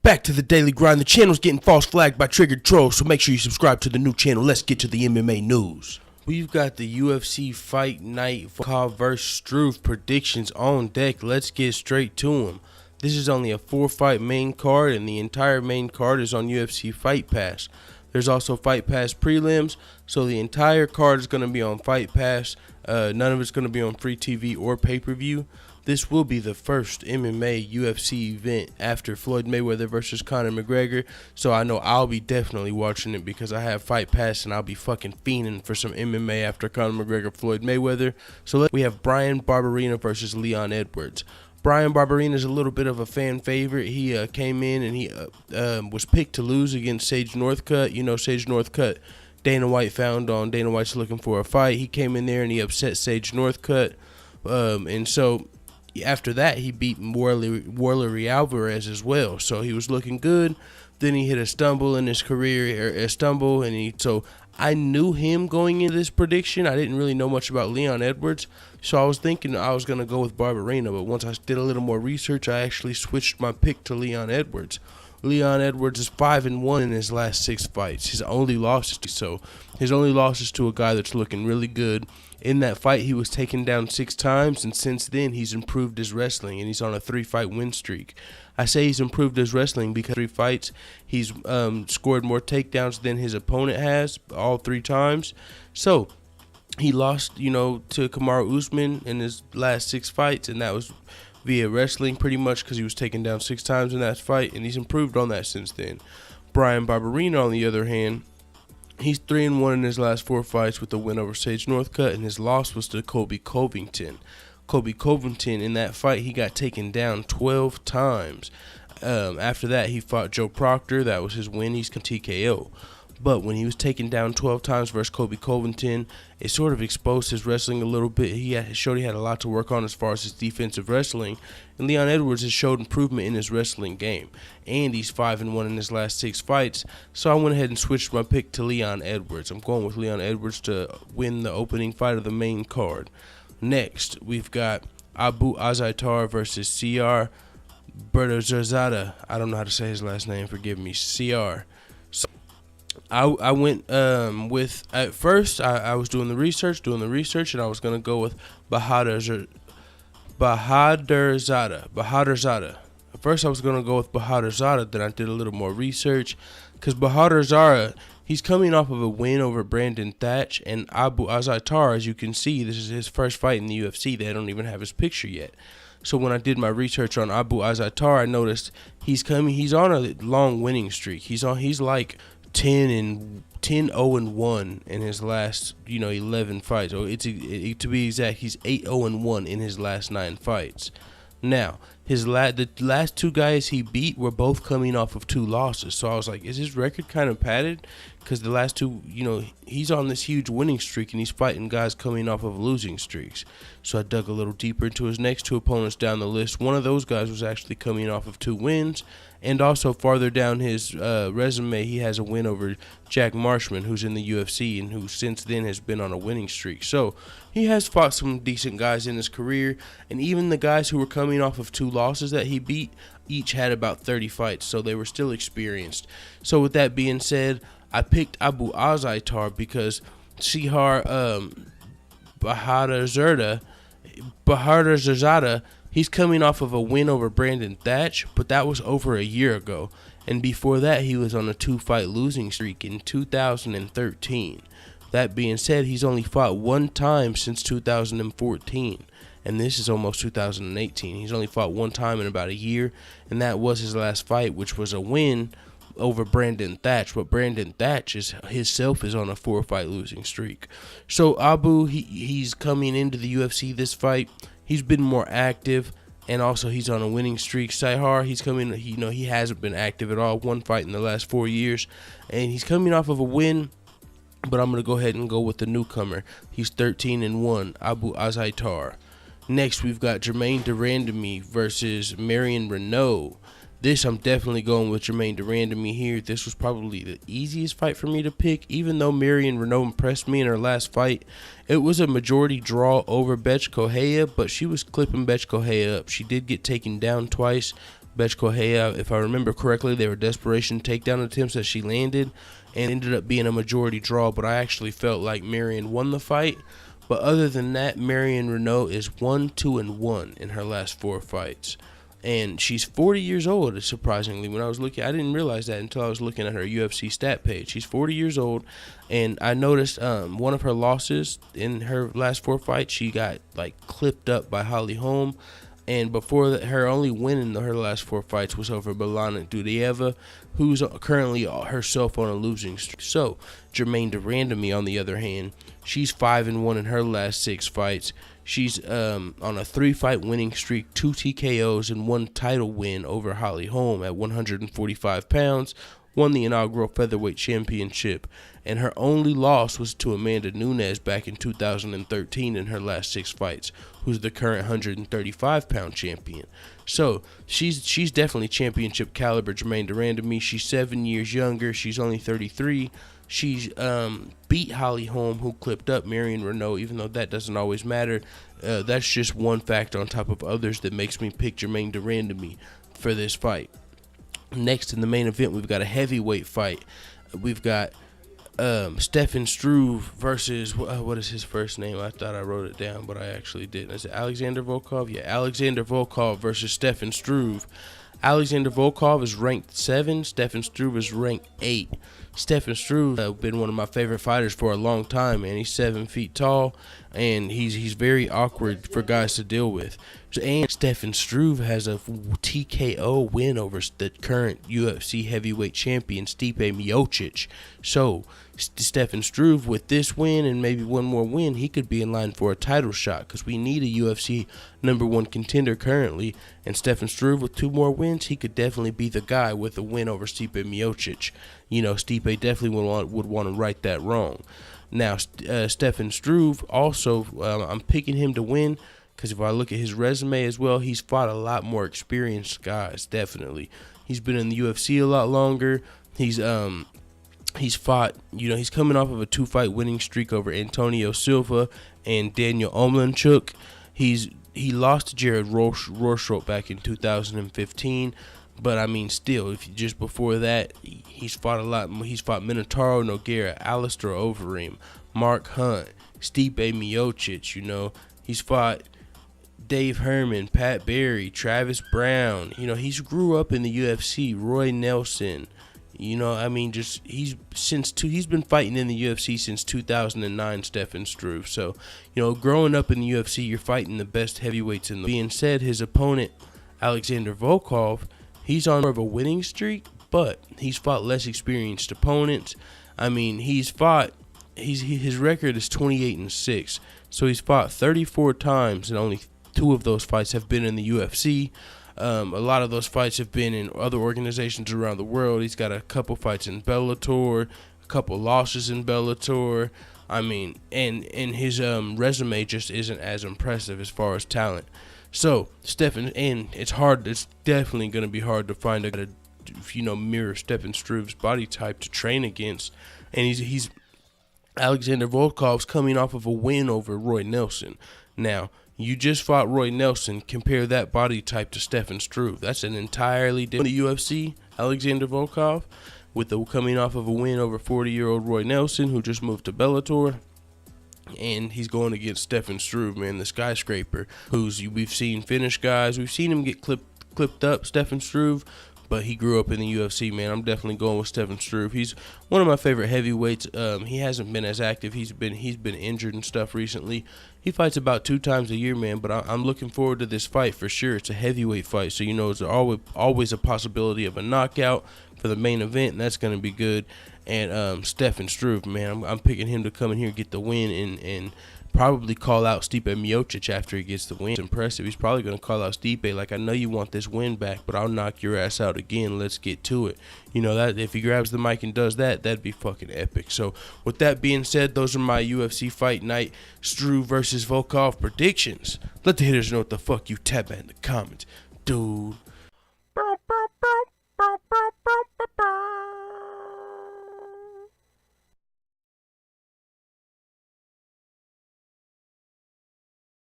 Back to the daily grind. The channel's getting false flagged by triggered trolls, so make sure you subscribe to the new channel. Let's get to the MMA news. We've got the UFC Fight Night Volkov vs. Struve predictions on deck. Let's get straight to them. This is only a 4-fight main card, and the entire main card is on UFC Fight Pass. There's also Fight Pass prelims, so the entire card is going to be on Fight Pass. None of it's going to be on free TV or pay-per-view. This will be the first MMA UFC event after Floyd Mayweather versus Conor McGregor, so I know I'll be definitely watching it because I have Fight Pass and I'll be fucking fiending for some MMA after Conor McGregor, Floyd Mayweather. So we have Bryan Barberena versus Leon Edwards. Bryan Barberena is a little bit of a fan favorite. He came in and he was picked to lose against Sage Northcutt. You know, Sage Northcutt, Dana White found on Dana White's Looking for a Fight. He came in there and he upset Sage Northcutt, and so after that, he beat Warley Alvarez as well. So he was looking good. Then he hit a stumble in his career, so I knew him going into this prediction. I didn't really know much about Leon Edwards, so I was thinking I was going to go with Barberena. But once I did a little more research, I actually switched my pick to Leon Edwards. Leon Edwards is 5-1 in his last 6 fights. His only losses to a guy that's looking really good. In that fight, he was taken down 6 times, and since then, he's improved his wrestling, and he's on a 3-fight win streak. I say he's improved his wrestling because 3 fights, he's scored more takedowns than his opponent has, all 3 times. So he lost, to Kamaru Usman in his last 6 fights, and that was via wrestling pretty much because he was taken down 6 times in that fight, and he's improved on that since then. Bryan Barberena, on the other hand, he's 3-1 in his last 4 fights with a win over Sage Northcutt, and his loss was to Colby Covington. Colby Covington, in that fight, he got taken down 12 times. After that, he fought Joe Proctor. That was his win. He's TKO. But when he was taken down 12 times versus Colby Covington, it sort of exposed his wrestling a little bit. He showed he had a lot to work on as far as his defensive wrestling. And Leon Edwards has showed improvement in his wrestling game. And he's 5-1 in his last 6 fights. So I went ahead and switched my pick to Leon Edwards. I'm going with Leon Edwards to win the opening fight of the main card. Next, we've got Abu Azaitar versus CR Bertozada. I don't know how to say his last name. Forgive me. CR. So I went with, at first, I was doing the research, and I was going to go with Bahadurzada. At first, I was going to go with Bahadurzada, then I did a little more research, because Bahadurzada, he's coming off of a win over Brandon Thatch, and Abu Azaitar, as you can see, this is his first fight in the UFC. They don't even have his picture yet. So when I did my research on Abu Azaitar, I noticed he's on a long winning streak. He's like 10-0-1 in his last 11 fights. So to be exact, he's 8-0-1 in his last 9 fights. Now, the last 2 guys he beat were both coming off of 2 losses. So I was like, is his record kind of padded? Because the last 2, he's on this huge winning streak and he's fighting guys coming off of losing streaks. So I dug a little deeper into his next 2 opponents down the list. One of those guys was actually coming off of 2 wins. And also farther down his resume, he has a win over Jack Marshman, who's in the UFC and who since then has been on a winning streak. So he has fought some decent guys in his career. And even the guys who were coming off of 2 losses that he beat, each had about 30 fights. So they were still experienced. So with that being said, I picked Abu Azaitar because Sihar Bahadurzada, he's coming off of a win over Brandon Thatch, but that was over a year ago. And before that, he was on a 2-fight losing streak in 2013. That being said, he's only fought 1 time since 2014. And this is almost 2018. He's only fought 1 time in about a year, and that was his last fight, which was a win over Brandon Thatch. But Brandon Thatch himself is on a 4-fight losing streak. So Abu, he's coming into the UFC this fight. He's been more active, and also he's on a winning streak. Sihar, he hasn't been active at all. 1 fight in the last 4 years, and he's coming off of a win. But I'm going to go ahead and go with the newcomer. He's 13-1, Abu Azaitar. Next, we've got Germaine de Randamie versus Marion Renault. This, I'm definitely going with Germaine de Randamie here. This was probably the easiest fight for me to pick. Even though Marion Renault impressed me in her last fight, it was a majority draw over Bethe Correia, but she was clipping Bethe Correia up. She did get taken down twice, Bechkohea. If I remember correctly, they were desperation takedown attempts that she landed, and ended up being a majority draw. But I actually felt like Marion won the fight. But other than that, Marion Renault is 1-2-1 in her last 4 fights. And she's 40 years old, surprisingly. When I was looking, I didn't realize that until I was looking at her UFC stat page. She's 40 years old, and I noticed one of her losses in her last 4 fights, she got like clipped up by Holly Holm. And before that, her only win in her last 4 fights was over Belana Dudieva, who's currently herself on a losing streak. So, Germaine de Randamie, on the other hand, she's 5-1 in her last 6 fights. She's on a 3-fight winning streak, 2 TKOs, and 1 title win over Holly Holm at 145 pounds. Won the inaugural featherweight championship, and her only loss was to Amanda Nunes back in 2013 in her last 6 fights, who's the current 135-pound champion. So she's definitely championship caliber. Germaine de Randamie, she's 7 years younger. She's only 33. She's beat Holly Holm, who clipped up Marion Renault, even though that doesn't always matter. That's just one factor on top of others that makes me pick Germaine de Randamie for this fight. Next in the main event, we've got a heavyweight fight. We've got Stefan Struve versus, what is his first name? I thought I wrote it down, but I actually didn't. Is it Alexander Volkov? Yeah, Alexander Volkov versus Stefan Struve. Alexander Volkov is ranked 7. Stefan Struve is ranked 8. Stefan Struve has been one of my favorite fighters for a long time, man. He's 7 feet tall, and he's very awkward for guys to deal with. And Stefan Struve has a TKO win over the current UFC heavyweight champion, Stipe Miocic. So, Stefan Struve, with this win and maybe one more win, he could be in line for a title shot, because we need a UFC #1 contender currently. And Stefan Struve, with 2 more wins, he could definitely be the guy with a win over Stipe Miocic. You know, Stipe definitely would want to right that wrong. Now, Stefan Struve, also, I'm picking him to win, because if I look at his resume as well, he's fought a lot more experienced guys, definitely. He's been in the UFC a lot longer. He's fought, you know, he's coming off of a 2-fight winning streak over Antonio Silva and Daniel Omlanchuk. He lost to Jared Rorschach back in 2015. But, I mean, still, just before that, he's fought a lot. He's fought Minotauro Nogueira, Alistair Overeem, Mark Hunt, Stipe Miocic, you know. He's fought Dave Herman, Pat Barry, Travis Brown. You know, he's grew up in the UFC. Roy Nelson. You know, I mean, he's been fighting in the UFC since 2009, Stefan Struve. So, you know, growing up in the UFC, you're fighting the best heavyweights in the world. Being said, his opponent, Alexander Volkov, he's on more of a winning streak, but he's fought less experienced opponents. I mean, his record is 28-6. So he's fought 34 times, and only 2 of those fights have been in the UFC. A lot of those fights have been in other organizations around the world. He's got a couple fights in Bellator, a couple losses in Bellator. I mean, and his resume just isn't as impressive as far as talent. So, Stefan, and it's definitely going to be hard to find a mirror Stefan Struve's body type to train against. And he's Alexander Volkov's coming off of a win over Roy Nelson. Now, you just fought Roy Nelson. Compare that body type to Stefan Struve. That's an entirely different UFC. Alexander Volkov, coming off of a win over 40-year-old Roy Nelson, who just moved to Bellator. And he's going against Stefan Struve, man, the skyscraper, we've seen finish guys. We've seen him get clipped up, Stefan Struve, but he grew up in the UFC, man. I'm definitely going with Stefan Struve. He's one of my favorite heavyweights. He hasn't been as active. He's been injured and stuff recently. He fights about 2 times a year, man, but I'm looking forward to this fight for sure. It's a heavyweight fight, so you know it's always a possibility of a knockout for the main event, and that's going to be good. And Stefan Struve, man, I'm picking him to come in here and get the win and probably call out Stipe Miocic after he gets the win. It's impressive. He's probably going to call out Stipe like, I know you want this win back, but I'll knock your ass out again. Let's get to it. You know, that if he grabs the mic and does that, that'd be fucking epic. So with that being said, those are my UFC Fight Night Struve versus Volkov predictions. Let the hitters know what the fuck you tap at in the comments. Dude.